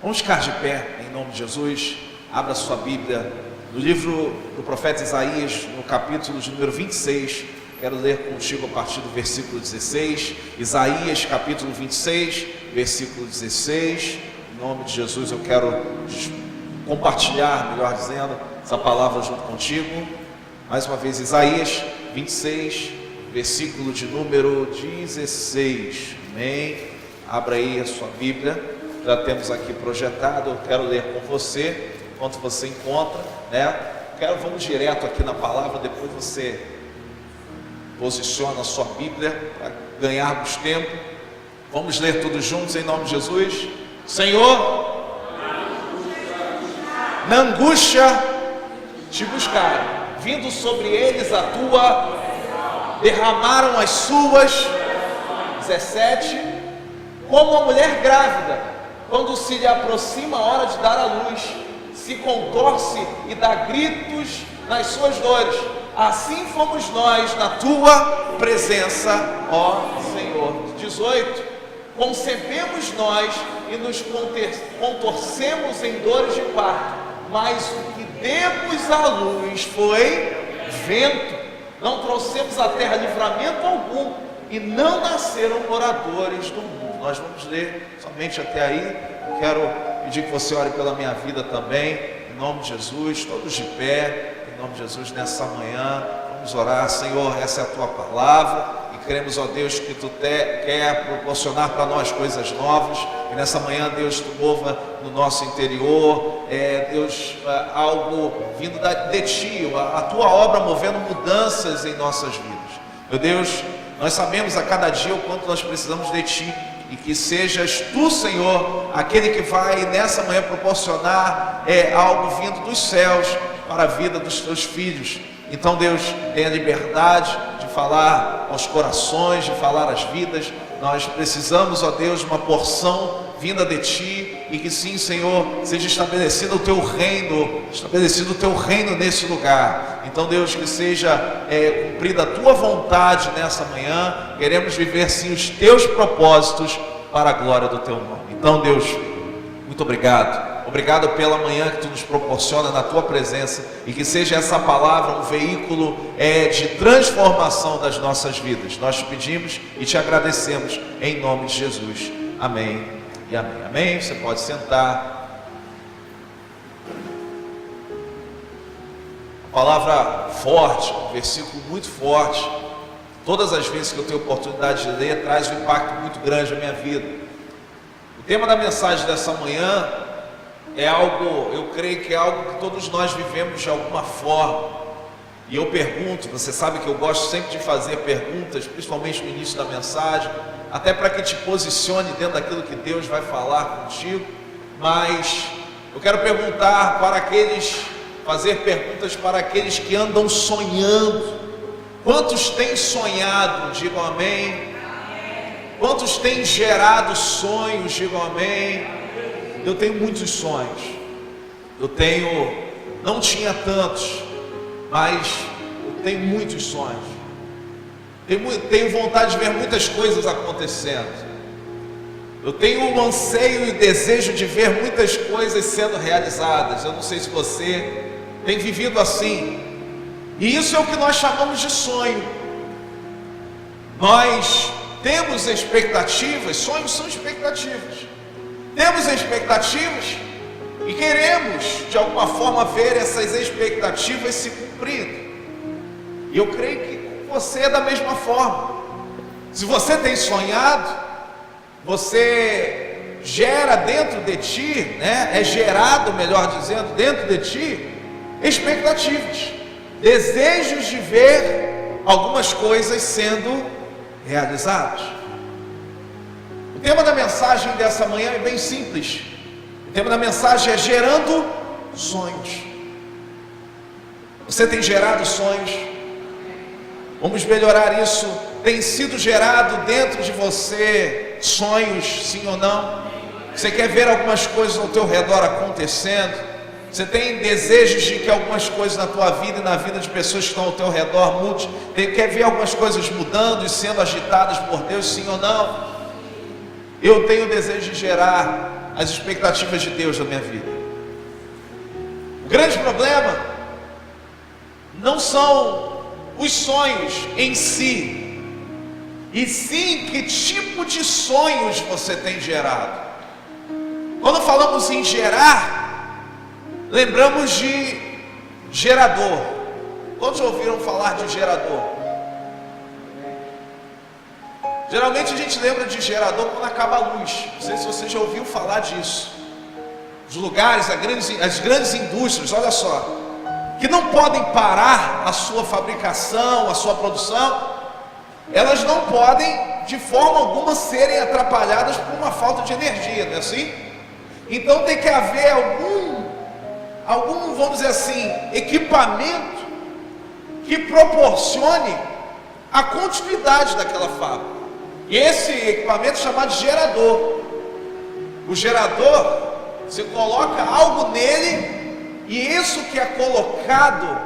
Vamos ficar de pé, em nome de Jesus. Abra sua Bíblia no livro do profeta Isaías, no capítulo de número 26. Quero ler contigo a partir do versículo 16. Isaías, capítulo 26, versículo 16. Em nome de Jesus, eu quero compartilhar, melhor dizendo, essa palavra junto contigo. Mais uma vez, Isaías 26, versículo de número 16. Amém. Abra aí a sua Bíblia. Já temos aqui projetado, eu quero ler com você, enquanto você encontra, né? Vamos direto aqui na palavra, depois você posiciona a sua Bíblia, para ganharmos tempo. Vamos ler todos juntos, em nome de Jesus. Senhor, na angústia te buscaram, vindo sobre eles a tua, derramaram as suas, 17, como a mulher grávida, quando se lhe aproxima a hora de dar à luz, se contorce e dá gritos nas suas dores. Assim fomos nós na tua presença, ó Senhor. 18. Concebemos nós e nos contorcemos em dores de parto, mas o que demos à luz foi vento. Não trouxemos à terra livramento algum, e não nasceram moradores do mundo. Nós vamos ler somente até aí. Eu quero pedir que você ore pela minha vida também, em nome de Jesus, todos de pé, em nome de Jesus, nessa manhã. Vamos orar. Senhor, essa é a tua palavra, e cremos, ó Deus, que tu quer proporcionar para nós coisas novas, e nessa manhã, Deus, tu mova no nosso interior, Deus, algo vindo de ti, a tua obra movendo mudanças em nossas vidas. Meu Deus, nós sabemos a cada dia o quanto nós precisamos de ti, e que sejas tu, Senhor, aquele que vai nessa manhã proporcionar algo vindo dos céus para a vida dos teus filhos. Então, Deus, tenha liberdade de falar aos corações, de falar às vidas. Nós precisamos, ó Deus, de uma porção vinda de ti, e que sim, Senhor, seja estabelecido o teu reino nesse lugar. Então, Deus, que seja cumprida a tua vontade nessa manhã. Queremos viver sim os teus propósitos para a glória do teu nome. Então, Deus, muito obrigado. Obrigado pela manhã que tu nos proporciona na tua presença, e que seja essa palavra um veículo de transformação das nossas vidas. Nós te pedimos e te agradecemos em nome de Jesus. Amém e amém. Amém. Você pode sentar. Uma palavra forte, um versículo muito forte. Todas as vezes que eu tenho oportunidade de ler, traz um impacto muito grande na minha vida. O tema da mensagem dessa manhã é algo, eu creio que é algo que todos nós vivemos de alguma forma. E eu pergunto, você sabe que eu gosto sempre de fazer perguntas, principalmente no início da mensagem, até para que te posicione dentro daquilo que Deus vai falar contigo. Mas eu quero fazer perguntas para aqueles que andam sonhando. Quantos têm sonhado? Digam amém. Quantos têm gerado sonhos? Digam amém. Eu tenho muitos sonhos. Não tinha tantos, mas eu tenho muitos sonhos. Tenho vontade de ver muitas coisas acontecendo. Eu tenho o anseio e o desejo de ver muitas coisas sendo realizadas. Eu não sei se você tem vivido assim. E isso é o que nós chamamos de sonho. Nós temos expectativas. Sonhos são expectativas. Temos expectativas e queremos de alguma forma ver essas expectativas se cumprindo. E eu creio que você é da mesma forma. Se você tem sonhado, você gera dentro de ti, é gerado, melhor dizendo, dentro de ti, expectativas, desejos de ver algumas coisas sendo realizadas. O tema da mensagem dessa manhã é bem simples. O tema da mensagem é gerando sonhos. Você tem gerado sonhos? Vamos melhorar isso. Tem sido gerado dentro de você sonhos, sim ou não? Você quer ver algumas coisas ao teu redor acontecendo? Você tem desejos de que algumas coisas na tua vida e na vida de pessoas que estão ao teu redor mude? Quer ver algumas coisas mudando e sendo agitadas por Deus, sim ou não? Eu tenho o desejo de gerar as expectativas de Deus na minha vida. O grande problema não são os sonhos em si, e sim que tipo de sonhos você tem gerado. Quando falamos em gerar, lembramos de gerador. Quantos ouviram falar de gerador? Geralmente a gente lembra de gerador quando acaba a luz. Não sei se você já ouviu falar disso. Os lugares, as grandes indústrias, olha só, que não podem parar a sua fabricação, a sua produção, elas não podem de forma alguma serem atrapalhadas por uma falta de energia, não é assim? Então tem que haver algum, vamos dizer assim, equipamento que proporcione a continuidade daquela fábrica. E esse equipamento é chamado de gerador. O gerador, você coloca algo nele, e isso que é colocado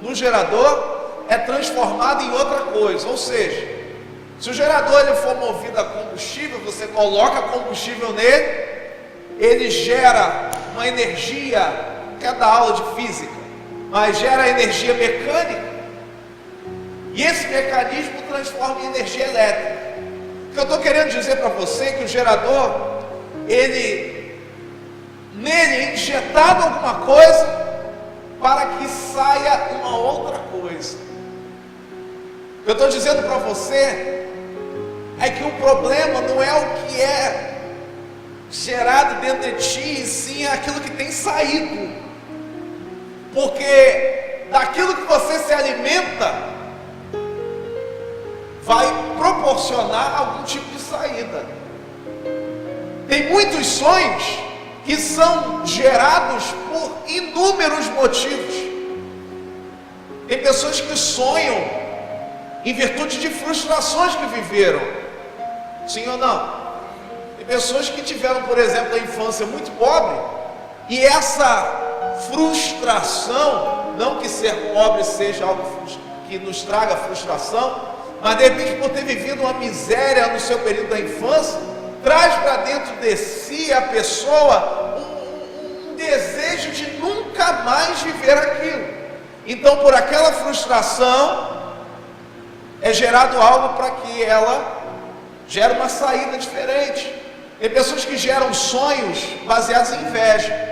no gerador é transformado em outra coisa. Ou seja, se o gerador ele for movido a combustível, você coloca combustível nele, ele gera uma energia, que é da aula de física, mas gera energia mecânica, e esse mecanismo transforma em energia elétrica. O que eu estou querendo dizer para você é que o gerador, nele é injetado alguma coisa para que saia uma outra coisa. O que eu estou dizendo para você é que o problema não é o que é gerado dentro de ti, e sim aquilo que tem saído. Porque daquilo que você se alimenta vai proporcionar algum tipo de saída. Tem muitos sonhos que são gerados por inúmeros motivos. Tem pessoas que sonham em virtude de frustrações que viveram. Sim ou não? Tem pessoas que tiveram, por exemplo, a infância muito pobre, e essa frustração, não que ser pobre seja algo que nos traga frustração, mas de repente por ter vivido uma miséria no seu período da infância, traz para dentro de si a pessoa um desejo de nunca mais viver aquilo. Então por aquela frustração é gerado algo para que ela gere uma saída diferente. Tem pessoas que geram sonhos baseados em inveja,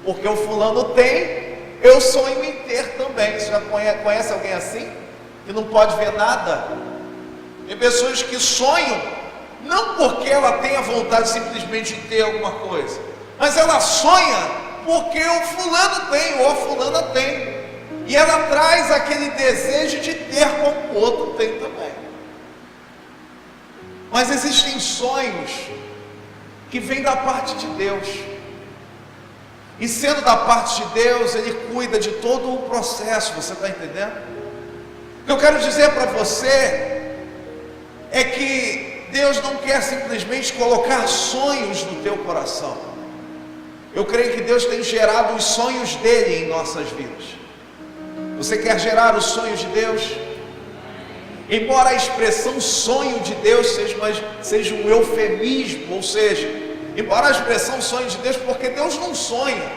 porque o fulano tem, eu sonho em ter também. Você já conhece alguém assim? Que não pode ver nada? Tem pessoas que sonham, não porque ela tenha vontade simplesmente de ter alguma coisa, mas ela sonha porque o fulano tem, ou a fulana tem, e ela traz aquele desejo de ter como o outro tem também. Mas existem sonhos que vêm da parte de Deus, e sendo da parte de Deus, Ele cuida de todo o processo. Você está entendendo? O que eu quero dizer para você é que Deus não quer simplesmente colocar sonhos no teu coração. Eu creio que Deus tem gerado os sonhos dele em nossas vidas. Você quer gerar os sonhos de Deus? Embora a expressão sonho de Deus seja um eufemismo, ou seja, embora a expressão sonho de Deus, porque Deus não sonha,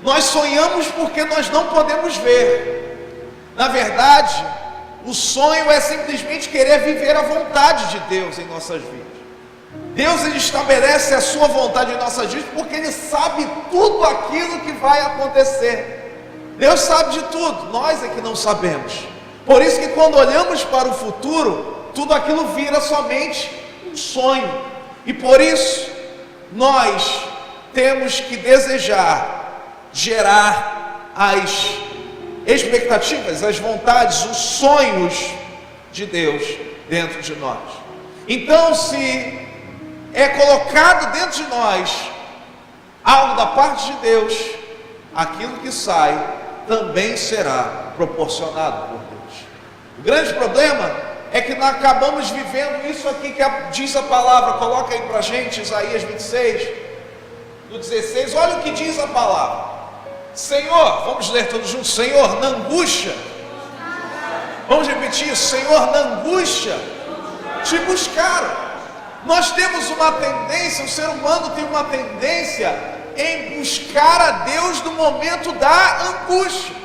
nós sonhamos porque nós não podemos ver. Na verdade, o sonho é simplesmente querer viver a vontade de Deus em nossas vidas. Deus, Ele estabelece a sua vontade em nossas vidas porque Ele sabe tudo aquilo que vai acontecer. Deus sabe de tudo, nós é que não sabemos. Por isso que quando olhamos para o futuro, tudo aquilo vira somente um sonho. E por isso, nós temos que desejar gerar as expectativas, as vontades, os sonhos de Deus dentro de nós. Então, se é colocado dentro de nós algo da parte de Deus, aquilo que sai também será proporcionado por Deus. O grande problema é que nós acabamos vivendo isso aqui que diz a palavra. Coloca aí para a gente Isaías 26, do 16, olha o que diz a palavra. Senhor, vamos ler todos juntos. Senhor, na angústia, vamos repetir isso. Senhor, na angústia te buscaram, Nós temos uma tendência, o ser humano tem uma tendência em buscar a Deus no momento da angústia.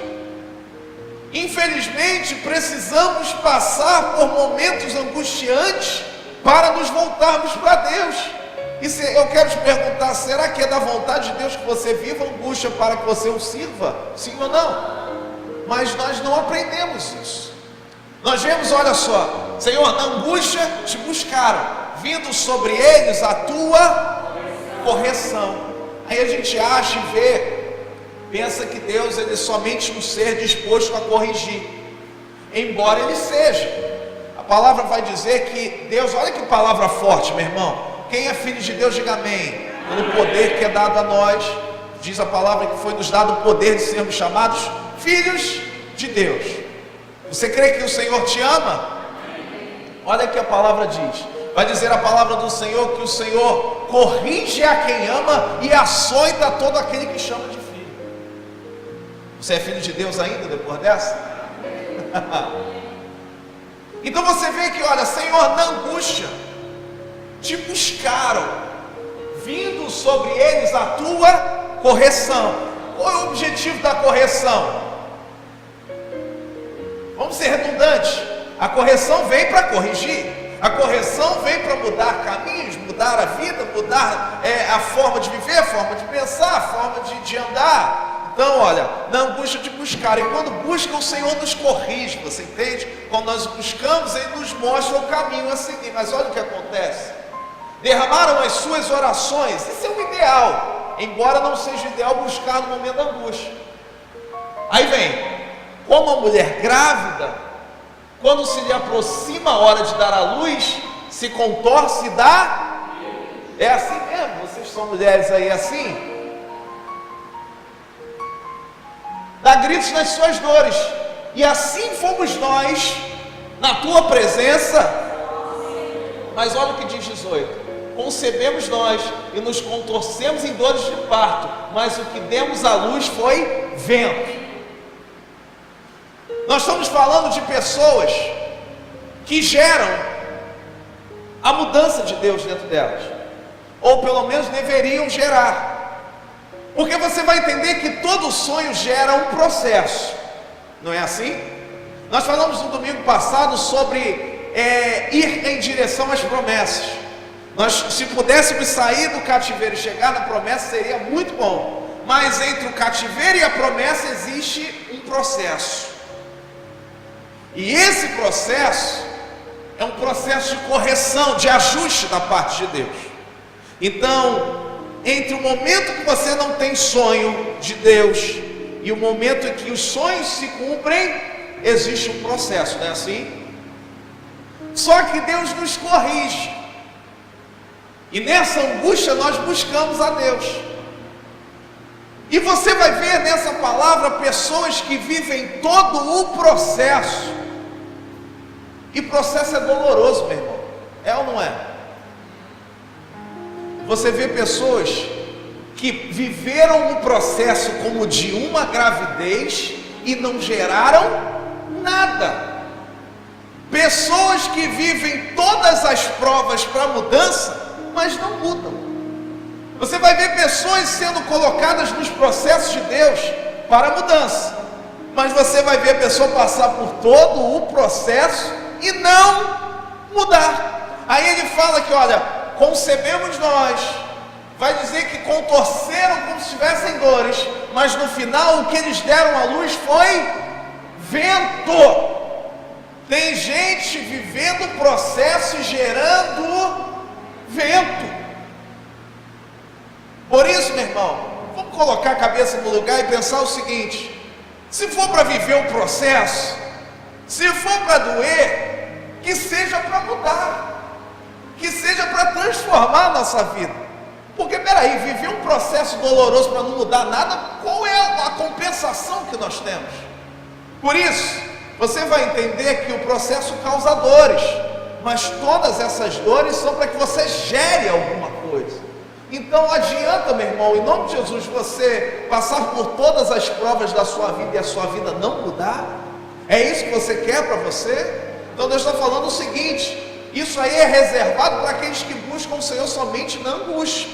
Infelizmente, precisamos passar por momentos angustiantes para nos voltarmos para Deus. E eu quero te perguntar, será que é da vontade de Deus que você viva angústia para que você o sirva? Sim ou não? Mas nós não aprendemos isso. Nós vemos, olha só, Senhor, na angústia te buscaram, vindo sobre eles a tua correção. Aí a gente acha e vê, pensa que Deus ele é somente um ser disposto a corrigir, embora ele seja. A palavra vai dizer que Deus, olha que palavra forte, meu irmão. Quem é filho de Deus, diga amém. Pelo poder que é dado a nós, diz a palavra que foi nos dado o poder de sermos chamados filhos de Deus. Você crê que o Senhor te ama? Olha que a palavra diz. Vai dizer a palavra do Senhor que o Senhor corrige a quem ama e açoita todo aquele que chama de filho. Você é filho de Deus ainda depois dessa? Então você vê que, olha, Senhor, na angústia te buscaram, vindo sobre eles a tua correção. Qual é o objetivo da correção? Vamos ser redundantes. A correção vem para corrigir. A correção vem para mudar caminhos, mudar a vida, mudar a forma de viver, a forma de pensar, a forma de andar. Então, olha, na angústia de buscar. E quando busca, o Senhor nos corrige, você entende? Quando nós buscamos, Ele nos mostra o caminho a seguir. Mas olha o que acontece. Derramaram as suas orações. Isso é o ideal, embora não seja ideal buscar no momento da angústia. Aí vem, como a mulher grávida, quando se lhe aproxima a hora de dar à luz, se contorce e dá. É assim mesmo? Vocês são mulheres aí assim? Dá gritos nas suas dores. E assim fomos nós, na tua presença. Mas olha o que diz 18. Concebemos nós e nos contorcemos em dores de parto, mas o que demos à luz foi vento. Nós estamos falando de pessoas que geram a mudança de Deus dentro delas, ou pelo menos deveriam gerar, porque você vai entender que todo sonho gera um processo, não é assim? Nós falamos no domingo passado sobre ir em direção às promessas. Nós, se pudéssemos sair do cativeiro e chegar na promessa, seria muito bom, mas entre o cativeiro e a promessa existe um processo. E esse processo é um processo de correção, de ajuste da parte de Deus. Então, entre o momento que você não tem sonho de Deus e o momento em que os sonhos se cumprem, existe um processo, não é assim? Só que Deus nos corrige. E nessa angústia nós buscamos a Deus. E você vai ver nessa palavra pessoas que vivem todo o processo. E processo é doloroso, meu irmão. É ou não é? Você vê pessoas que viveram um processo como de uma gravidez e não geraram nada. Pessoas que vivem todas as provas para mudança, mas não mudam. Você vai ver pessoas sendo colocadas nos processos de Deus para a mudança, mas você vai ver a pessoa passar por todo o processo e não mudar. Aí ele fala que, olha, concebemos nós, vai dizer que contorceram como se tivessem dores, mas no final o que eles deram à luz foi vento. Tem gente vivendo o processo e gerando vento. Por isso, meu irmão, vamos colocar a cabeça no lugar e pensar o seguinte: se for para viver um processo, se for para doer, que seja para mudar, que seja para transformar a nossa vida. Porque peraí, viver um processo doloroso para não mudar nada, qual é a compensação que nós temos? Por isso, você vai entender que o processo causa dores, mas todas essas dores são para que você gere alguma coisa. Então adianta, meu irmão, em nome de Jesus, você passar por todas as provas da sua vida e a sua vida não mudar? É isso que você quer para você? Então Deus está falando o seguinte: Isso aí é reservado para aqueles que buscam o Senhor somente na angústia.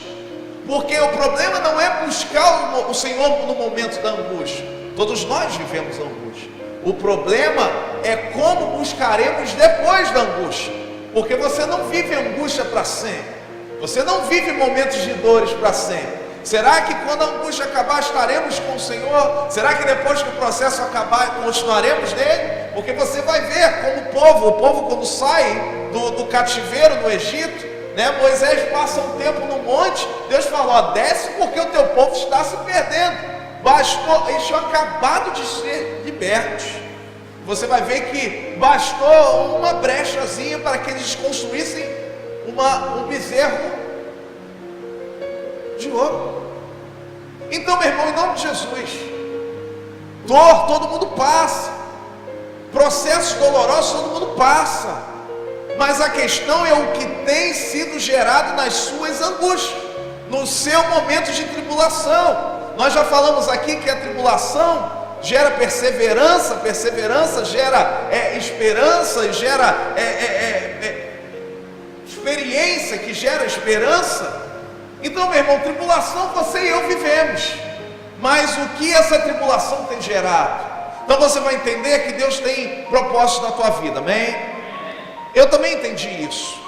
Porque o problema não é buscar o Senhor no momento da angústia. Todos nós vivemos angústia. O problema é como buscaremos depois da angústia. Porque você não vive angústia para sempre. Você não vive momentos de dores para sempre. Será que quando a angústia acabar estaremos com o Senhor? Será que depois que o processo acabar continuaremos nele? Porque você vai ver como o povo quando sai do cativeiro no Egito, né? Moisés passa um tempo no monte, Deus fala, desce porque o teu povo está se perdendo. Eles tinham acabado de ser libertos. Você vai ver que bastou uma brechazinha para que eles construíssem um bezerro de ouro. Então, meu irmão, em nome de Jesus, dor todo mundo passa, processos dolorosos todo mundo passa, mas a questão é o que tem sido gerado nas suas angústias, no seu momento de tribulação. Nós já falamos aqui que a tribulação gera perseverança, perseverança gera esperança, gera experiência que gera esperança. Então, meu irmão, tribulação você e eu vivemos, mas o que essa tribulação tem gerado? Então você vai entender que Deus tem propósito na tua vida, amém? Eu também entendi isso,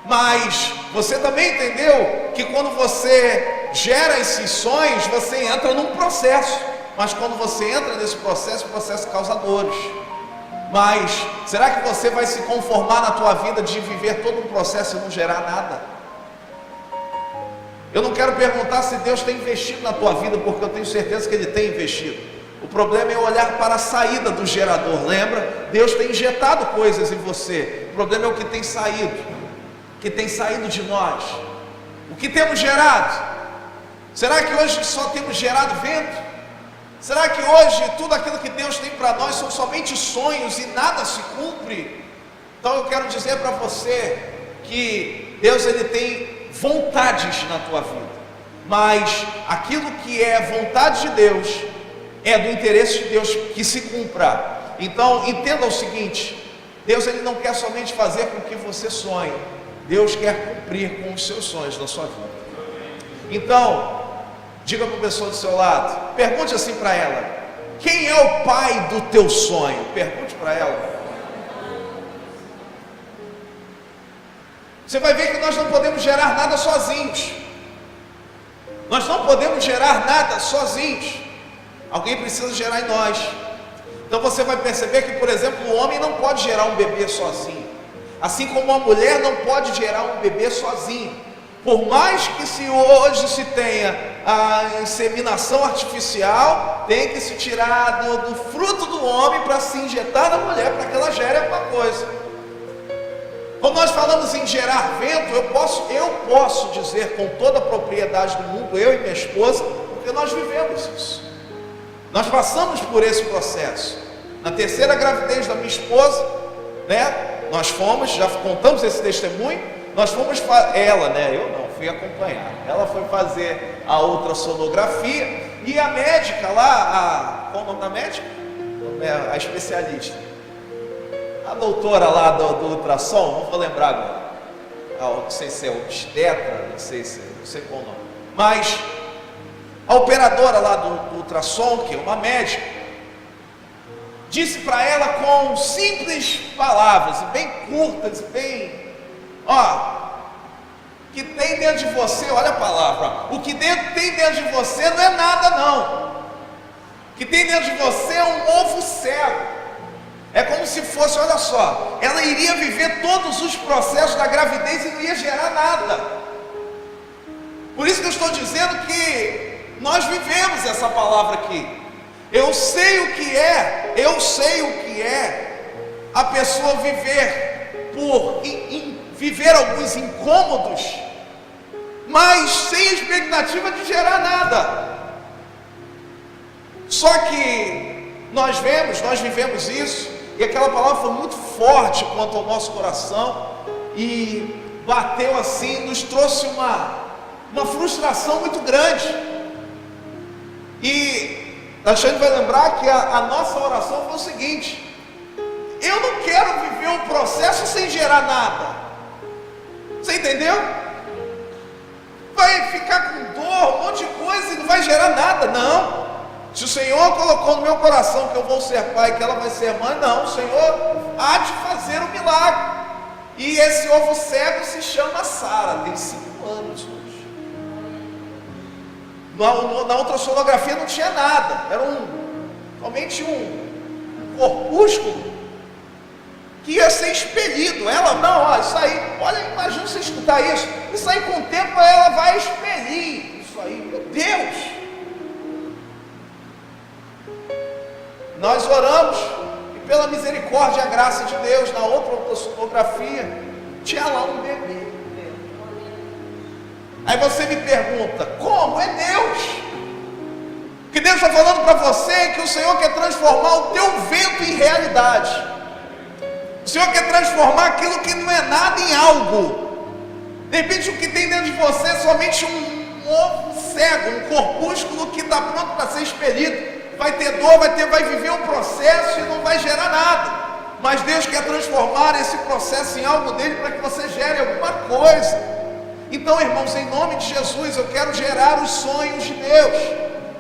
mas você também entendeu que quando você gera esses sonhos, você entra num processo, mas quando você entra nesse processo, o processo causa dores. Mas será que você vai se conformar na tua vida de viver todo um processo e não gerar nada? Eu não quero perguntar se Deus tem investido na tua vida, porque eu tenho certeza que Ele tem investido. O problema é olhar para a saída do gerador, lembra? Deus tem injetado coisas em você. O problema é o que tem saído de nós. O que temos gerado? Será que hoje só temos gerado vento? Será que hoje tudo aquilo que Deus tem para nós são somente sonhos e nada se cumpre? Então eu quero dizer para você que Deus ele tem vontades na tua vida, mas aquilo que é vontade de Deus é do interesse de Deus que se cumpra. Então entenda o seguinte: Deus ele não quer somente fazer com que você sonhe, Deus quer cumprir com os seus sonhos na sua vida. Então diga para a pessoa do seu lado, pergunte assim para ela: quem é o pai do teu sonho? Pergunte para ela. Você vai ver que nós não podemos gerar nada sozinhos. Nós não podemos gerar nada sozinhos. Alguém precisa gerar em nós. Então você vai perceber que, por exemplo, o homem não pode gerar um bebê sozinho, assim como a mulher não pode gerar um bebê sozinho. Por mais que hoje se tenha a inseminação artificial, tem que se tirar do fruto do homem para se injetar na mulher, para que ela gere alguma coisa. Quando nós falamos em gerar vento, eu posso dizer com toda a propriedade do mundo, eu e minha esposa, porque nós vivemos isso. Nós passamos por esse processo. Na terceira gravidez da minha esposa, né? Nós fomos, já contamos esse testemunho, nós fomos, ela, né? Eu não, fui acompanhar. Ela foi fazer a ultrassonografia e a médica lá, qual o nome da médica? A especialista. A doutora lá do ultrassom, não vou lembrar agora, não sei se é obstetra, não sei qual o nome, mas a operadora lá do ultrassom, que é uma médica, disse para ela com simples palavras, bem curtas, que tem dentro de você, olha a palavra, o que tem dentro de você não é nada não, o que tem dentro de você é um ovo cego. É como se fosse, olha só, ela iria viver todos os processos da gravidez e não ia gerar nada. Por isso que eu estou dizendo que nós vivemos essa palavra aqui. Eu sei o que é a pessoa viver alguns incômodos, mas sem expectativa de gerar nada. Só que nós vivemos isso. E aquela palavra foi muito forte quanto ao nosso coração e bateu assim, nos trouxe uma frustração muito grande. E a gente vai lembrar que a nossa oração foi o seguinte: eu não quero viver um processo sem gerar nada. Você entendeu? Vai ficar com dor, um monte de coisa e não vai gerar nada, não. Se o Senhor colocou no meu coração que eu vou ser pai, que ela vai ser mãe, não, o Senhor há de fazer um milagre. E esse ovo cego se chama Sara, tem 5 anos hoje. Na ultrassonografia não tinha nada, era somente um corpúsculo que ia ser expelido. Ela, não, isso aí, olha, imagina você escutar isso aí com o tempo ela vai expelir isso aí, meu Deus. Nós oramos e pela misericórdia e a graça de Deus, na outra ultrassonografia tinha lá um bebê. Aí você me pergunta, como? É Deus. Que Deus está falando para você que o Senhor quer transformar o teu vento em realidade. O Senhor quer transformar aquilo que não é nada em algo. De repente o que tem dentro de você é somente um ovo cego, um corpúsculo que está pronto para ser expelido. Vai ter dor, vai viver um processo e não vai gerar nada. Mas Deus quer transformar esse processo em algo dele para que você gere alguma coisa. Então, irmãos, em nome de Jesus, eu quero gerar os sonhos de Deus.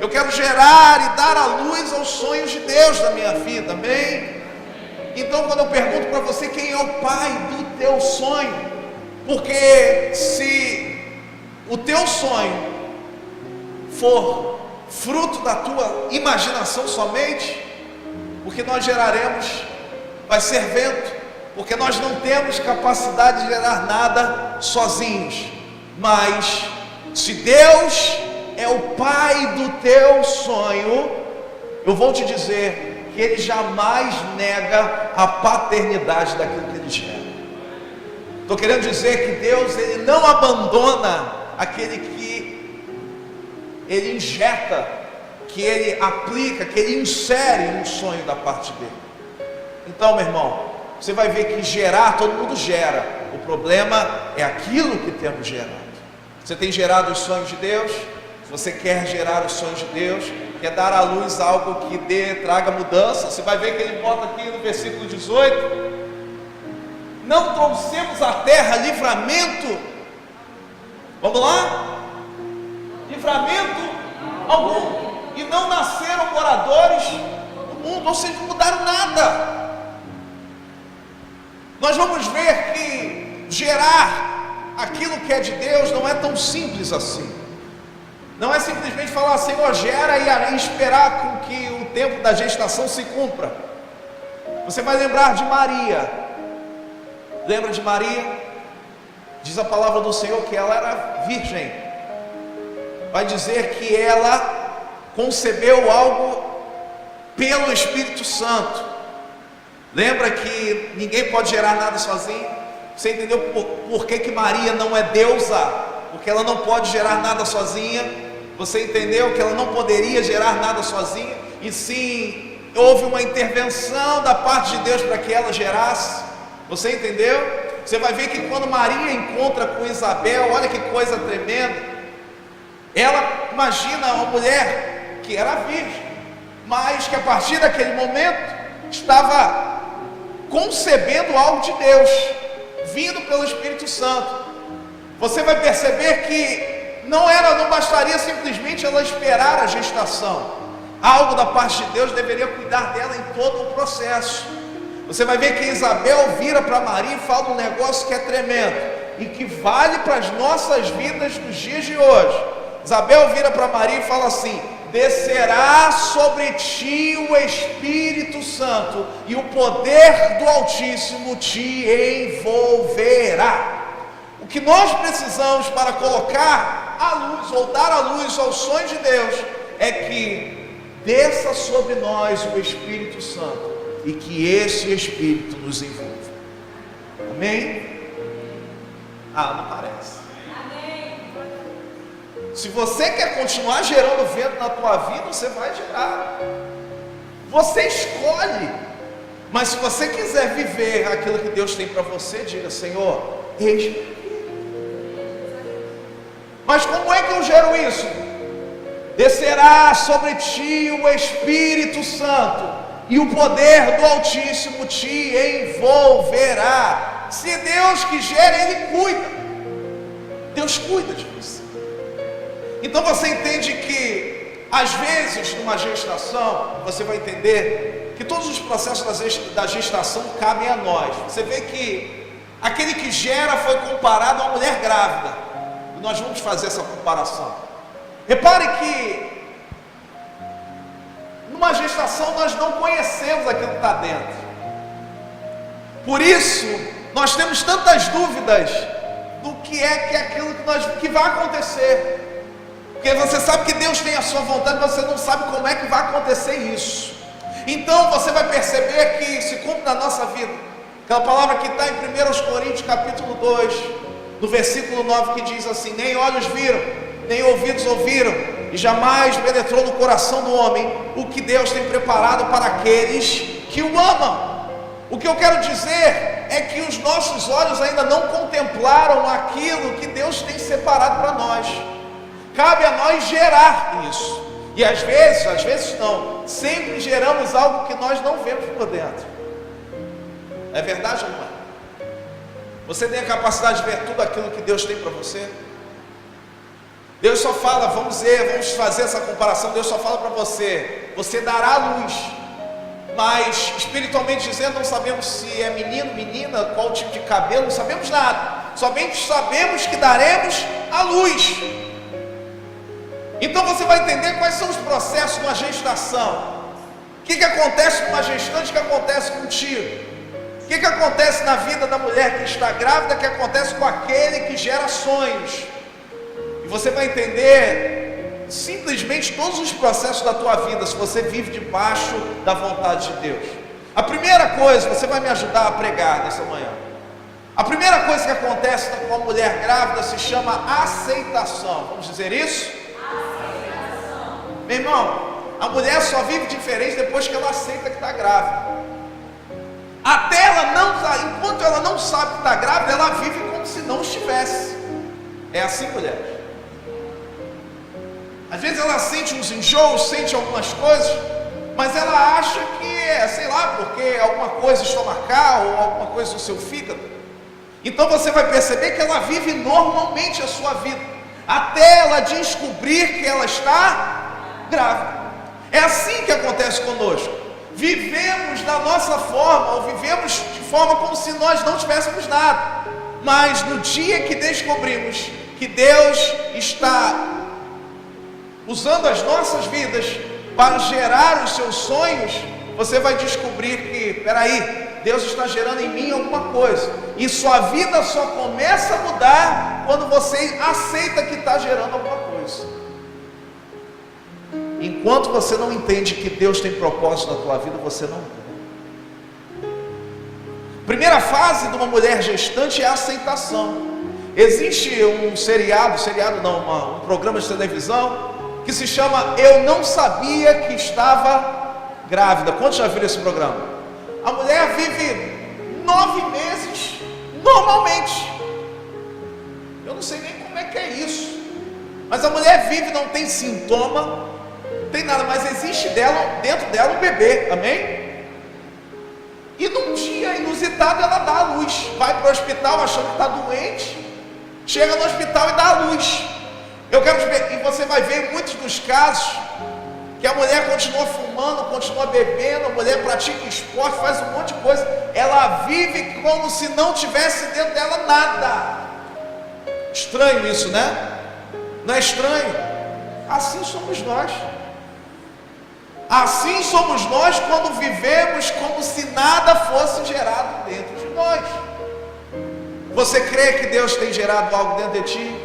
Eu quero gerar e dar a luz aos sonhos de Deus na minha vida, amém? Então, quando eu pergunto para você quem é o pai do teu sonho, porque se o teu sonho for fruto da tua imaginação somente, o que nós geraremos vai ser vento, porque nós não temos capacidade de gerar nada sozinhos. Mas se Deus é o pai do teu sonho, eu vou te dizer que Ele jamais nega a paternidade daquilo que Ele gera. Estou querendo dizer que Deus, Ele não abandona aquele que Ele injeta, que Ele aplica, que Ele insere um sonho da parte dele. Então, meu irmão, você vai ver que gerar, todo mundo gera. O problema é aquilo que temos gerado. Você tem gerado os sonhos de Deus? Se você quer gerar os sonhos de Deus, quer dar à luz algo que traga mudança, você vai ver que ele bota aqui no versículo 18: não trouxemos à terra livramento. Vamos lá? Livramento algum. E não nasceram moradores do mundo, ou seja, não mudaram nada. Nós vamos ver que gerar aquilo que é de Deus não é tão simples assim. Não é simplesmente falar, Senhor, gera e esperar com que o tempo da gestação se cumpra. Você vai lembrar de Maria. Lembra de Maria? Diz a palavra do Senhor que ela era virgem. Vai dizer que ela concebeu algo pelo Espírito Santo. Lembra que ninguém pode gerar nada sozinho? Você entendeu por que Maria não é deusa? Porque ela não pode gerar nada sozinha. Você entendeu que ela não poderia gerar nada sozinha? E sim, houve uma intervenção da parte de Deus para que ela gerasse. Você entendeu? Você vai ver que quando Maria encontra com Isabel, olha que coisa tremenda. Ela imagina uma mulher que era virgem, mas que a partir daquele momento estava concebendo algo de Deus, vindo pelo Espírito Santo. Você vai perceber que não bastaria simplesmente ela esperar a gestação. Algo da parte de Deus deveria cuidar dela em todo o processo. Você vai ver que Isabel vira para Maria e fala um negócio que é tremendo e que vale para as nossas vidas nos dias de hoje. Isabel vira para Maria e fala assim: descerá sobre ti o Espírito Santo e o poder do Altíssimo te envolverá. O que nós precisamos para colocar a luz ou dar a luz ao sonho de Deus é que desça sobre nós o Espírito Santo e que esse Espírito nos envolva. Amém? Não parece. Se você quer continuar gerando vento na tua vida, você vai gerar. Você escolhe. Mas se você quiser viver aquilo que Deus tem para você, diga: Senhor, eis-me aqui. Mas como é que eu gero isso? Descerá sobre ti o Espírito Santo e o poder do Altíssimo te envolverá. Se Deus que gera, Ele cuida. Deus cuida de você. Então você entende que, às vezes, numa gestação, você vai entender que todos os processos da gestação cabem a nós. Você vê que aquele que gera foi comparado a uma mulher grávida. E nós vamos fazer essa comparação. Repare que numa gestação nós não conhecemos aquilo que está dentro. Por isso, nós temos tantas dúvidas do que é aquilo que vai acontecer. Porque você sabe que Deus tem a sua vontade, mas você não sabe como é que vai acontecer isso. Então você vai perceber que se cumpre na nossa vida aquela palavra que está em 1 Coríntios capítulo 2, no versículo 9, que diz assim: nem olhos viram, nem ouvidos ouviram, e jamais penetrou no coração do homem o que Deus tem preparado para aqueles que o amam. O que eu quero dizer é que os nossos olhos ainda não contemplaram aquilo que Deus tem separado para nós. Cabe a nós gerar isso. E às vezes não, sempre geramos algo que nós não vemos por dentro. É verdade ou não é? Você tem a capacidade de ver tudo aquilo que Deus tem para você? Deus só fala, vamos fazer essa comparação, Deus só fala para você: você dará a luz. Mas espiritualmente dizendo, não sabemos se é menino, menina, qual tipo de cabelo, não sabemos nada. Somente sabemos que daremos a luz. Então você vai entender quais são os processos de uma gestação. O que acontece com uma gestante, o que acontece contigo? O que acontece na vida da mulher que está grávida, o que acontece com aquele que gera sonhos? E você vai entender simplesmente todos os processos da tua vida, se você vive debaixo da vontade de Deus. A primeira coisa, você vai me ajudar a pregar nessa manhã. A primeira coisa que acontece com a mulher grávida se chama aceitação. Vamos dizer isso? Aceitação. Meu irmão, a mulher só vive diferente depois que ela aceita que está grávida. Enquanto ela não sabe que está grávida, ela vive como se não estivesse. É assim, mulher. Às vezes ela sente uns enjoos, sente algumas coisas, mas ela acha que é, sei lá, porque alguma coisa estomacal ou alguma coisa no seu fígado. Então você vai perceber que ela vive normalmente a sua vida, até ela descobrir que ela está grávida. É assim que acontece conosco. Vivemos da nossa forma, ou vivemos de forma como se nós não tivéssemos nada. Mas no dia que descobrimos que Deus está usando as nossas vidas para gerar os seus sonhos, você vai descobrir que, peraí, Deus está gerando em mim alguma coisa. E sua vida só começa a mudar quando você aceita que está gerando alguma coisa. Enquanto você não entende que Deus tem propósito na tua vida, você não muda. Primeira fase de uma mulher gestante é a aceitação. Existe um programa de televisão que se chama Eu Não Sabia Que Estava Grávida. Quantos já viram esse programa? A mulher vive 9 meses normalmente. Eu não sei nem como é que é isso, mas a mulher vive, não tem sintoma, não tem nada, mas existe dentro dela um bebê, amém? E num dia inusitado ela dá a luz, vai para o hospital achando que está doente, chega no hospital e dá a luz. Eu quero ver, e você vai ver em muitos dos casos que a mulher continua fumando, continua bebendo, a mulher pratica esporte, faz um monte de coisa, ela vive como se não tivesse dentro dela nada. Estranho isso, né? Não é estranho? Assim somos nós. Assim somos nós quando vivemos como se nada fosse gerado dentro de nós. Você crê que Deus tem gerado algo dentro de ti?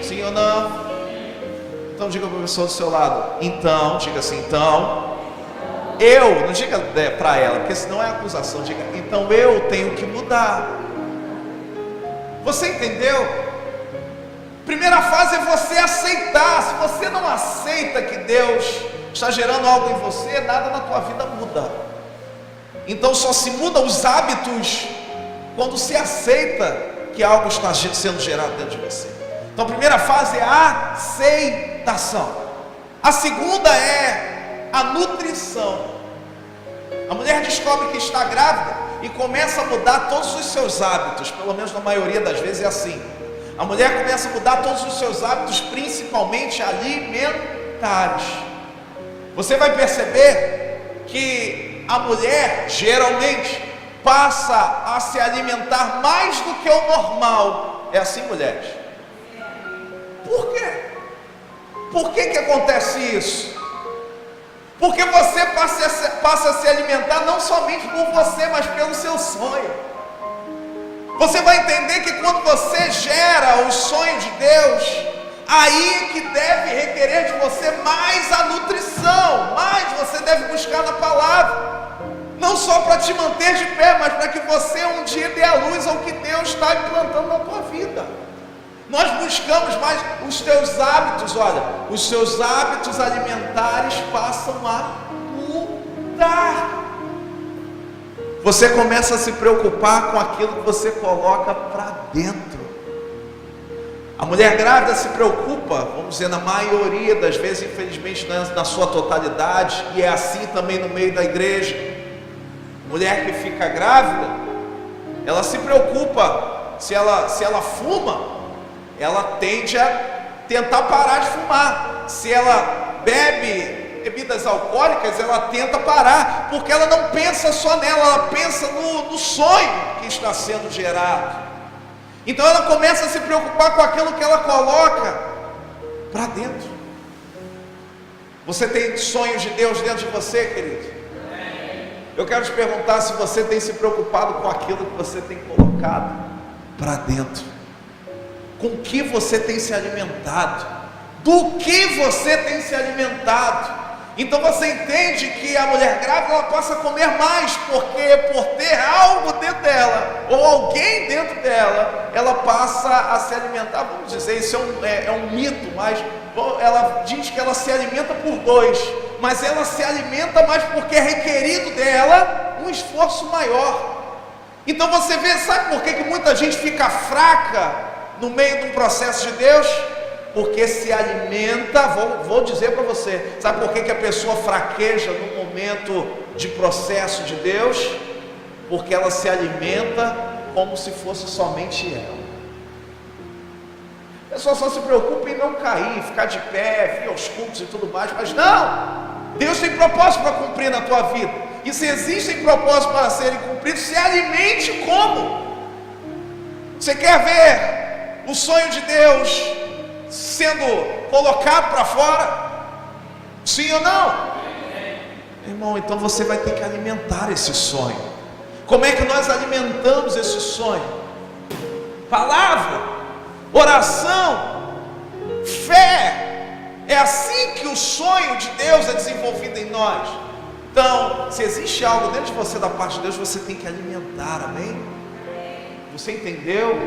Sim ou não? Então diga para a pessoa do seu lado. Então, diga assim, então eu, não diga para ela, porque senão é acusação. Diga, então eu tenho que mudar. Você entendeu? Primeira fase é você aceitar. Se você não aceita que Deus está gerando algo em você, nada na tua vida muda. Então só se muda os hábitos quando se aceita que algo está sendo gerado dentro de você. Então a primeira fase é a aceitação. A segunda é a nutrição. A mulher descobre que está grávida e começa a mudar todos os seus hábitos. Pelo menos na maioria das vezes é assim. A mulher começa a mudar todos os seus hábitos, principalmente alimentares. Você vai perceber que a mulher geralmente passa a se alimentar mais do que o normal. É assim, mulheres? Por quê? Por que acontece isso? Porque você passa a se alimentar não somente por você, mas pelo seu sonho. Você vai entender que quando você gera o sonho de Deus, aí é que deve requerer de você mais a nutrição, mais você deve buscar na palavra, não só para te manter de pé, mas para que você um dia dê a luz ao que Deus está implantando na tua vida. Nós buscamos mais os teus hábitos, olha, os seus hábitos alimentares passam a mudar. Você começa a se preocupar com aquilo que você coloca para dentro. A mulher grávida se preocupa, vamos dizer, na maioria das vezes, infelizmente na sua totalidade, e é assim também no meio da igreja. Mulher que fica grávida, ela se preocupa, se ela fuma, ela tende a tentar parar de fumar. Se ela bebe bebidas alcoólicas, ela tenta parar, porque ela não pensa só nela, ela pensa no sonho que está sendo gerado. Então ela começa a se preocupar com aquilo que ela coloca para dentro. Você tem sonhos de Deus dentro de você, querido? Eu quero te perguntar se você tem se preocupado com aquilo que você tem colocado para dentro. Com o que você tem se alimentado? Do que você tem se alimentado? Então você entende que a mulher grávida ela passa a comer mais, porque por ter algo dentro dela, ou alguém dentro dela, ela passa a se alimentar. Vamos dizer, isso é um mito, mas ela diz que ela se alimenta por dois, mas ela se alimenta mais porque é requerido dela um esforço maior. Então você vê, sabe por que muita gente fica fraca no meio de um processo de Deus? Porque se alimenta, vou dizer para você, sabe por que a pessoa fraqueja no momento de processo de Deus? Porque ela se alimenta como se fosse somente ela. A pessoa só se preocupa em não cair, ficar de pé, vir aos cultos e tudo mais, mas não! Deus tem propósito para cumprir na tua vida, e se existem propósitos para serem cumpridos, se alimente como? Você quer ver o sonho de Deus sendo colocado para fora? Sim ou não? Irmão, então você vai ter que alimentar esse sonho. Como é que nós alimentamos esse sonho? Palavra, oração, fé. É assim que o sonho de Deus é desenvolvido em nós. Então, se existe algo dentro de você da parte de Deus, você tem que alimentar, amém? Você entendeu?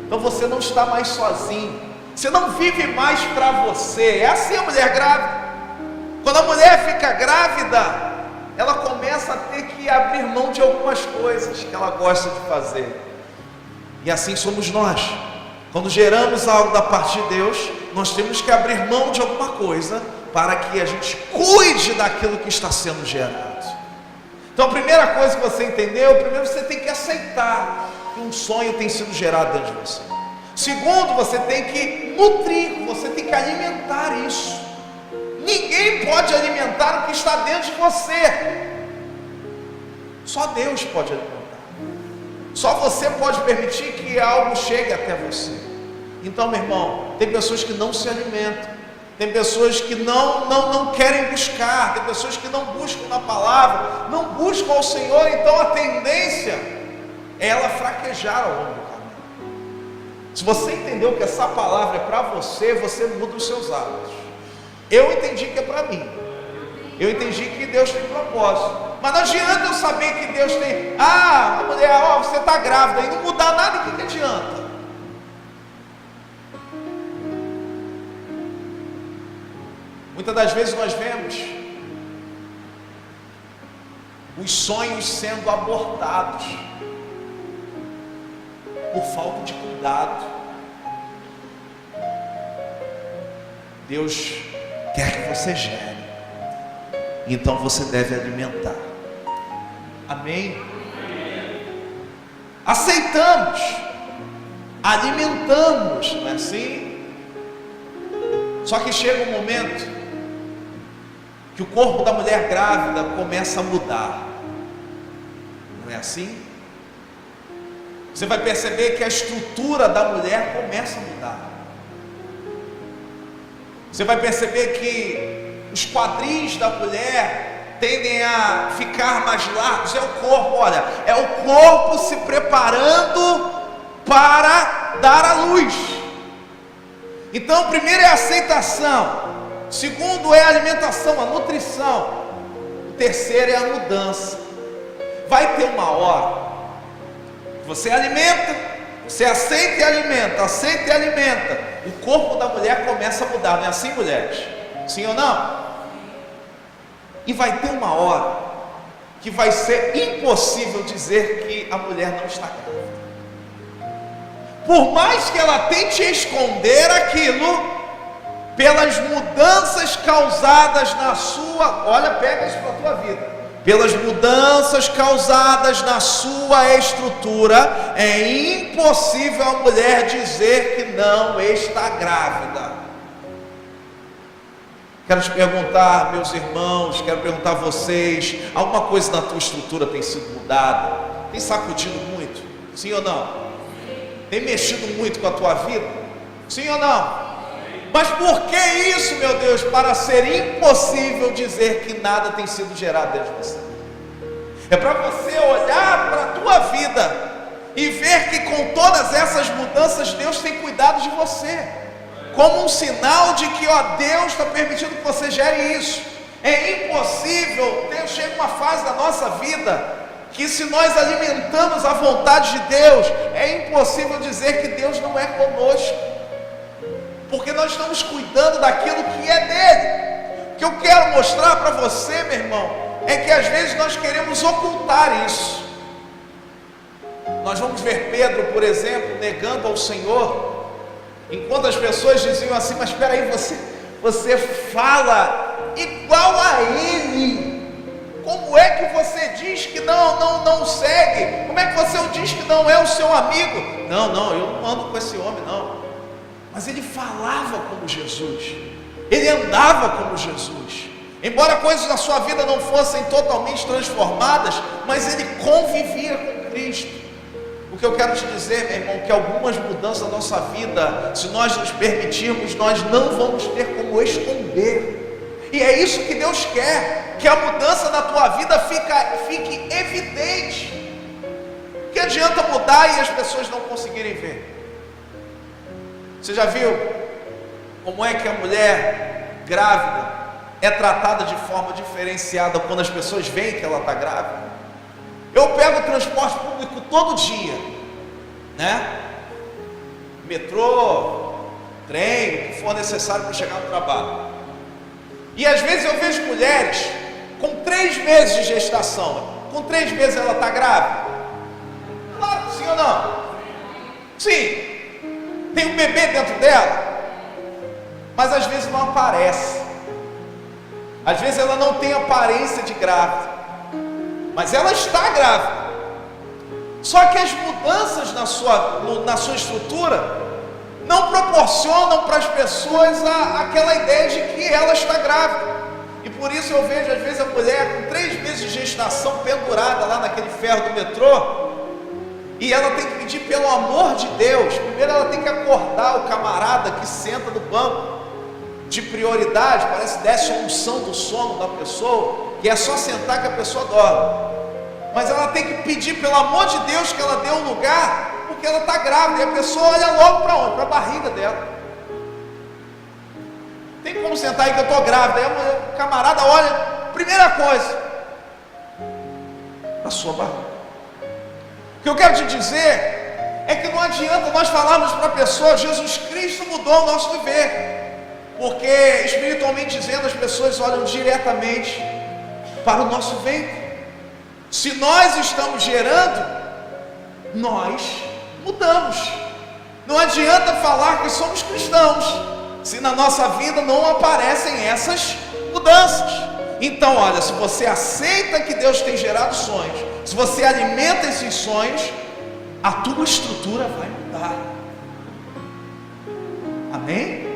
Então você não está mais sozinho. Você não vive mais para você. É assim a mulher grávida. Quando a mulher fica grávida, ela começa a ter que abrir mão de algumas coisas que ela gosta de fazer. E assim somos nós. Quando geramos algo da parte de Deus, nós temos que abrir mão de alguma coisa para que a gente cuide daquilo que está sendo gerado. Então a primeira coisa que você entendeu, primeiro você tem que aceitar que um sonho tem sido gerado dentro de você. Segundo, você tem que nutrir, você tem que alimentar isso. Ninguém pode alimentar o que está dentro de você. Só Deus pode alimentar. Só você pode permitir que algo chegue até você. Então, meu irmão, tem pessoas que não se alimentam. Tem pessoas que não querem buscar. Tem pessoas que não buscam na palavra, não buscam ao Senhor. Então a tendência é ela fraquejar ao longo do caminho. Se você entendeu que essa palavra é para você, você muda os seus hábitos. Eu entendi que é para mim. Eu entendi que Deus tem propósito. Mas não adianta eu saber que Deus tem. A mulher, você está grávida e não mudar nada, o que adianta? Muitas das vezes nós vemos os sonhos sendo abortados por falta de cuidado. Deus quer que você gere, então você deve alimentar. Amém? Aceitamos alimentamos, não é assim? Só que chega um momento que o corpo da mulher grávida começa a mudar, não é assim? Você vai perceber que a estrutura da mulher começa a mudar. Você vai perceber que os quadris da mulher tendem a ficar mais largos. É o corpo, olha, é o corpo se preparando para dar à luz. Então, primeiro é a aceitação, segundo é a alimentação, a nutrição, o terceiro é a mudança. Vai ter uma hora que você alimenta, você aceita e alimenta, aceita e alimenta, o corpo da mulher começa a mudar, não é assim, mulheres? Sim ou não? E vai ter uma hora que vai ser impossível dizer que a mulher não está grávida. Por mais que ela tente esconder aquilo, pelas mudanças causadas na sua, olha, pega isso para a tua vida, pelas mudanças causadas na sua estrutura, é impossível a mulher dizer que não está grávida. Quero te perguntar, meus irmãos, quero perguntar a vocês, alguma coisa na tua estrutura tem sido mudada? Tem sacudido muito? Sim ou não? Tem mexido muito com a tua vida? Sim ou não? Mas por que isso, meu Deus? Para ser impossível dizer que nada tem sido gerado dentro de você. É para você olhar para a tua vida e ver que com todas essas mudanças Deus tem cuidado de você, como um sinal de que, ó, Deus está permitindo que você gere isso. É impossível, chega uma fase da nossa vida que, se nós alimentamos a vontade de Deus, é impossível dizer que Deus não é conosco, porque nós estamos cuidando daquilo que é dele. O que eu quero mostrar para você, meu irmão, é que às vezes nós queremos ocultar isso. Nós vamos ver Pedro, por exemplo, negando ao Senhor, enquanto as pessoas diziam assim: mas espera aí, você fala igual a ele. Como é que você diz que não segue? Como é que você diz que não é o seu amigo? Não, eu não ando com esse homem, não. Mas ele falava como Jesus, ele andava como Jesus, embora coisas na sua vida não fossem totalmente transformadas, mas ele convivia com Cristo. O que eu quero te dizer, meu irmão, que algumas mudanças na nossa vida, se nós nos permitirmos, nós não vamos ter como esconder, e é isso que Deus quer, que a mudança na tua vida fique evidente. Que adianta mudar e as pessoas não conseguirem ver? Você já viu como é que a mulher grávida é tratada de forma diferenciada quando as pessoas veem que ela está grávida? Eu pego o transporte público todo dia, né? Metrô, trem, o que for necessário para chegar no trabalho. E às vezes eu vejo mulheres com 3 meses de gestação. Com 3 meses ela está grávida? Claro que sim ou não? Sim. Tem um bebê dentro dela, mas às vezes não aparece. Às vezes ela não tem aparência de grávida, mas ela está grávida. Só que as mudanças na sua estrutura não proporcionam para as pessoas aquela ideia de que ela está grávida. E por isso eu vejo às vezes a mulher com 3 meses de gestação pendurada lá naquele ferro do metrô, e ela tem que pedir pelo amor de Deus. Primeiro ela tem que acordar o camarada que senta no banco de prioridade, parece que desce a unção do sono da pessoa, que é só sentar que a pessoa dorme. Mas ela tem que pedir pelo amor de Deus que ela dê um lugar, porque ela está grávida, e a pessoa olha logo para onde? Para a barriga dela. Tem como sentar aí que eu estou grávida? Aí o camarada olha, primeira coisa, para a sua barriga. O que eu quero te dizer é que não adianta nós falarmos para a pessoa: Jesus Cristo mudou o nosso viver, porque espiritualmente dizendo as pessoas olham diretamente para o nosso ventre. Se nós estamos gerando, nós mudamos. Não adianta falar que somos cristãos se na nossa vida não aparecem essas mudanças. Então olha, se você aceita que Deus tem gerado sonhos, se você alimenta esses sonhos, a tua estrutura vai mudar. Amém?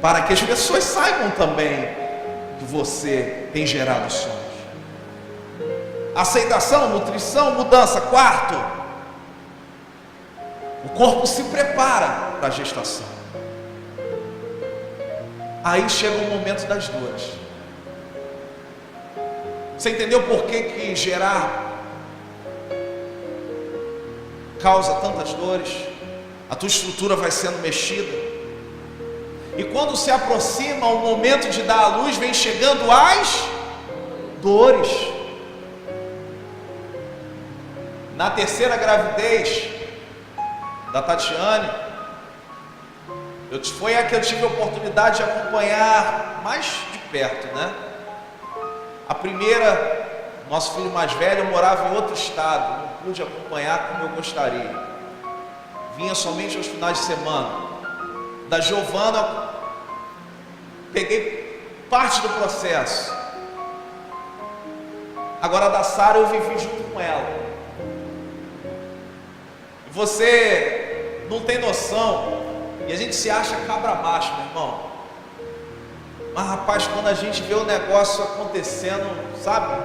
Para que as pessoas saibam também que você tem gerado sonhos. Aceitação, nutrição, mudança. Quarto, o corpo se prepara para a gestação. Aí chega o momento das dores. Você entendeu por que gerar causa tantas dores? A tua estrutura vai sendo mexida. E quando se aproxima o momento de dar à luz, vem chegando as dores. Na terceira gravidez da Tatiane, foi a que eu tive a oportunidade de acompanhar mais de perto, né? A primeira, nosso filho mais velho, morava em outro estado, não pude acompanhar como eu gostaria. Vinha somente aos finais de semana. Da Giovana, peguei parte do processo. Agora da Sara eu vivi junto com ela. Você não tem noção, e a gente se acha cabra macho, meu irmão. Mas rapaz, quando a gente vê o negócio acontecendo, sabe,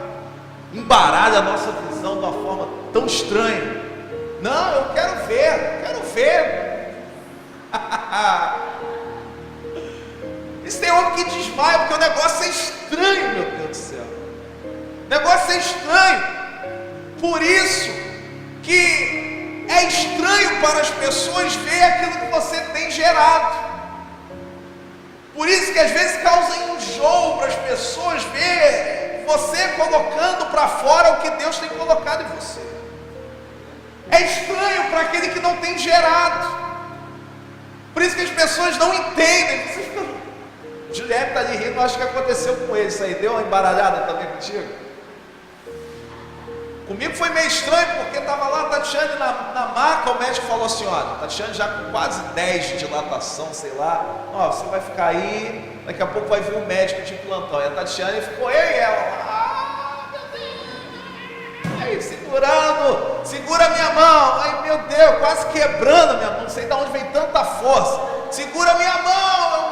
embaralha a nossa visão de uma forma tão estranha. Não, eu quero ver. Isso tem homem que desmaia, porque o negócio é estranho, meu Deus do céu. O negócio é estranho. Por isso que é estranho para as pessoas ver aquilo que você tem gerado. Por isso que às vezes causa enjoo para as pessoas ver você colocando para fora o que Deus tem colocado em você. É estranho para aquele que não tem gerado. Por isso que as pessoas não entendem. Juliette está ali rindo, acho que aconteceu com ele isso aí. Deu uma embaralhada também contigo? Comigo foi meio estranho, porque estava lá a Tatiane na maca, o médico falou assim, olha, Tatiane já com quase 10 de dilatação, sei lá, ó, você vai ficar aí, daqui a pouco vai vir um médico de plantão. E a Tatiane ficou eu e ela, meu Deus, aí segurando, segura minha mão, ai meu Deus, quase quebrando a minha mão, não sei de onde vem tanta força, segura minha mão,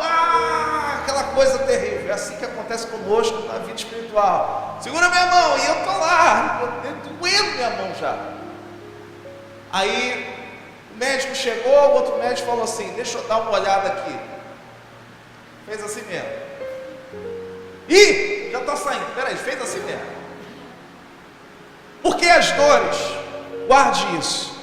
aquela coisa terrível. É assim que acontece conosco na vida espiritual. Segura minha mão, e eu tô lá, doendo minha mão já. Aí o médico chegou, o outro médico falou assim, deixa eu dar uma olhada aqui. Fez assim mesmo. Ih, já está saindo, peraí, fez assim mesmo. Porque as dores, guarde isso,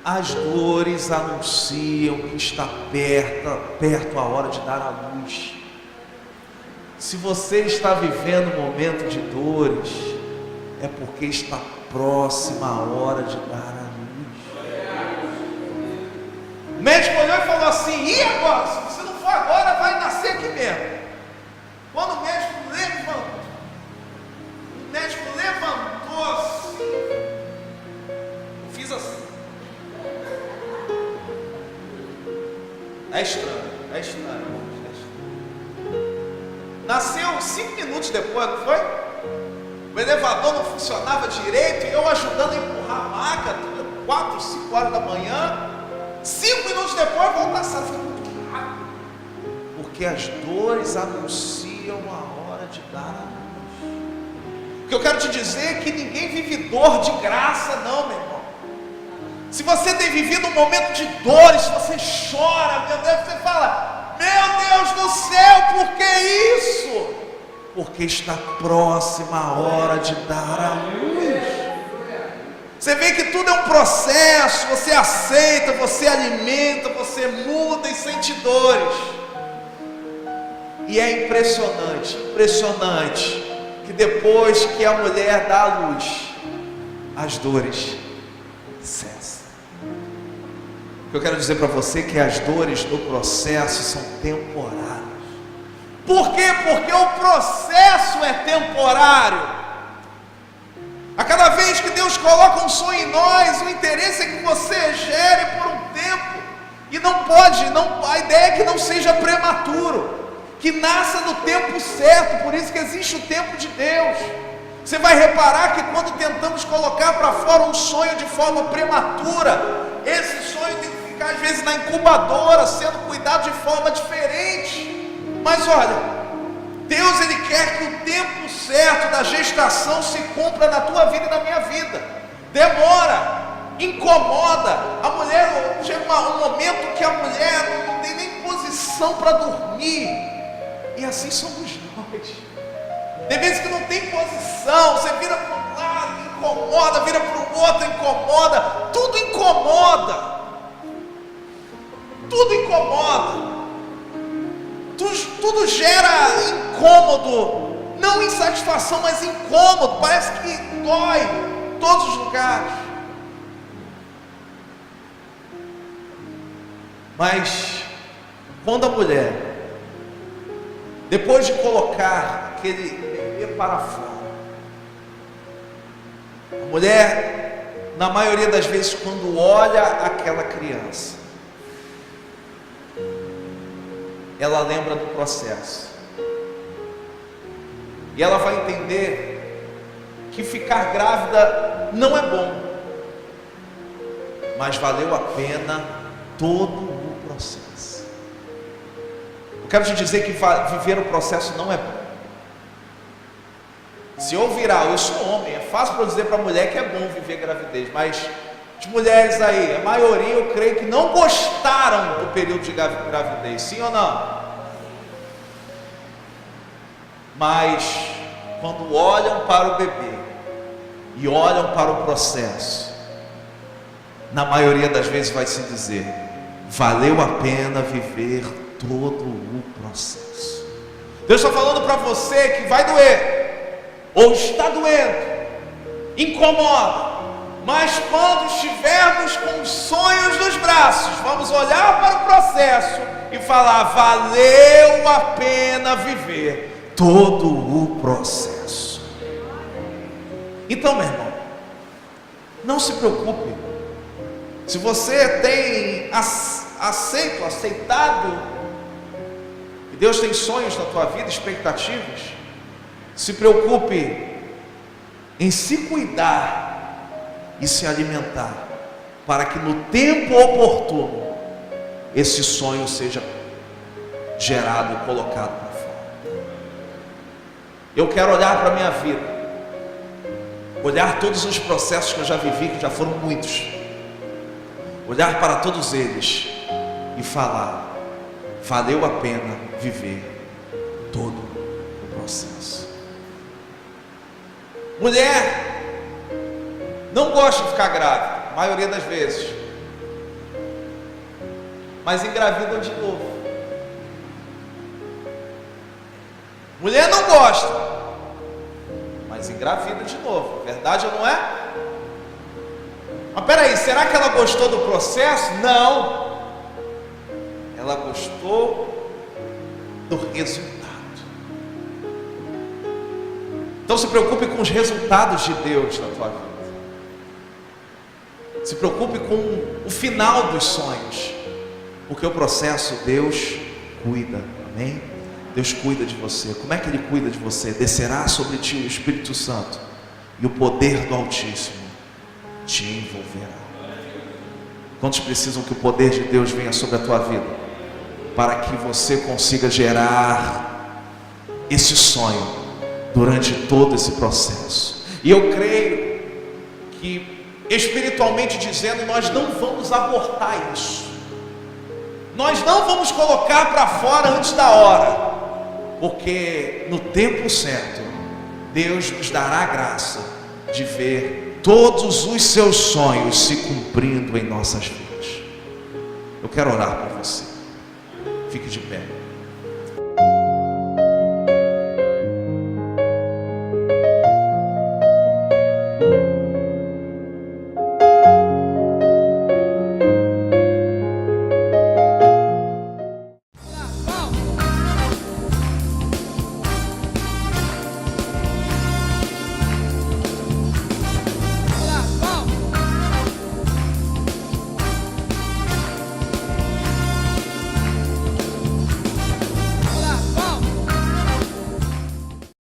as dores anunciam que está perto a hora de dar a luz. Se você está vivendo um momento de dores, é porque está próxima a hora de dar a luz. O médico olhou e falou assim, e agora? Se você não for agora, vai nascer aqui mesmo. Quando o médico levantou-se, eu fiz assim. É estranho. Nasceu 5 minutos depois, não foi? O elevador não funcionava direito, e eu ajudando a empurrar a maca, 4, 5 horas da manhã. 5 minutos depois, voltar a sala. Porque as dores anunciam a hora de dar a luz. O que eu quero te dizer é que ninguém vive dor de graça, não, meu irmão. Se você tem vivido um momento de dores, você chora, meu Deus, você fala, meu Deus do céu, por que isso? Porque está próxima a hora de dar a luz. Você vê que tudo é um processo, você aceita, você alimenta, você muda e sente dores. E é impressionante, que depois que a mulher dá a luz, as dores cessam. O que eu quero dizer para você é que as dores do processo são temporárias. Por quê? Porque o processo é temporário. A cada vez que Deus coloca um sonho em nós, o interesse é que você gere por um tempo. E a ideia é que não seja prematuro, que nasça no tempo certo. Por isso que existe o tempo de Deus. Você vai reparar que quando tentamos colocar para fora um sonho de forma prematura, esse sonho tem que ficar às vezes na incubadora, sendo cuidado de forma diferente. Mas olha, Deus ele quer que o tempo certo da gestação se cumpra na tua vida e na minha vida. Demora, incomoda. A mulher, chega um momento que a mulher não tem nem posição para dormir. E assim somos nós. Tem vezes que não tem posição, você vira para um lado, incomoda, vira para o outro, incomoda, tudo incomoda. Tudo incomoda. Tudo gera incômodo, não insatisfação, mas incômodo, parece que dói em todos os lugares. Mas quando a mulher, depois de colocar aquele bebê para fora, a mulher, na maioria das vezes, quando olha aquela criança, ela lembra do processo. E ela vai entender que ficar grávida não é bom, mas valeu a pena todo o processo. Eu quero te dizer que viver o processo não é bom. Se eu virar, eu sou homem, é fácil para eu dizer para a mulher que é bom viver gravidez, mas de mulheres aí, a maioria eu creio que não gostaram do período de gravidez, sim ou não? Mas quando olham para o bebê e olham para o processo, na maioria das vezes vai se dizer: valeu a pena viver todo o processo. Deus está falando para você que vai doer, ou está doendo, incomoda. Mas quando estivermos com os sonhos nos braços, vamos olhar para o processo e falar: valeu a pena viver todo o processo. Então, meu irmão, não se preocupe. Se você tem aceitado, e Deus tem sonhos na tua vida, expectativas, se preocupe em se cuidar e se alimentar, para que no tempo oportuno esse sonho seja gerado e colocado para fora. Eu quero olhar para a minha vida, olhar todos os processos que eu já vivi, que já foram muitos, olhar para todos eles e falar: valeu a pena viver todo o processo. Mulher não gosta de ficar grávida, a maioria das vezes, mas engravida de novo. Mulher não gosta, mas engravida de novo. Verdade ou não é? Mas peraí, será que ela gostou do processo? Não, ela gostou do resultado. Então se preocupe com os resultados de Deus na tua vida. Se preocupe com o final dos sonhos, porque o processo Deus cuida, amém? Deus cuida de você. Como é que Ele cuida de você? Descerá sobre ti o Espírito Santo, e o poder do Altíssimo te envolverá. Quantos precisam que o poder de Deus venha sobre a tua vida, para que você consiga gerar esse sonho durante todo esse processo? E eu creio que, espiritualmente dizendo, nós não vamos abortar isso, nós não vamos colocar para fora antes da hora, porque no tempo certo Deus nos dará a graça de ver todos os seus sonhos se cumprindo em nossas vidas. Eu quero orar por você. Fique de pé.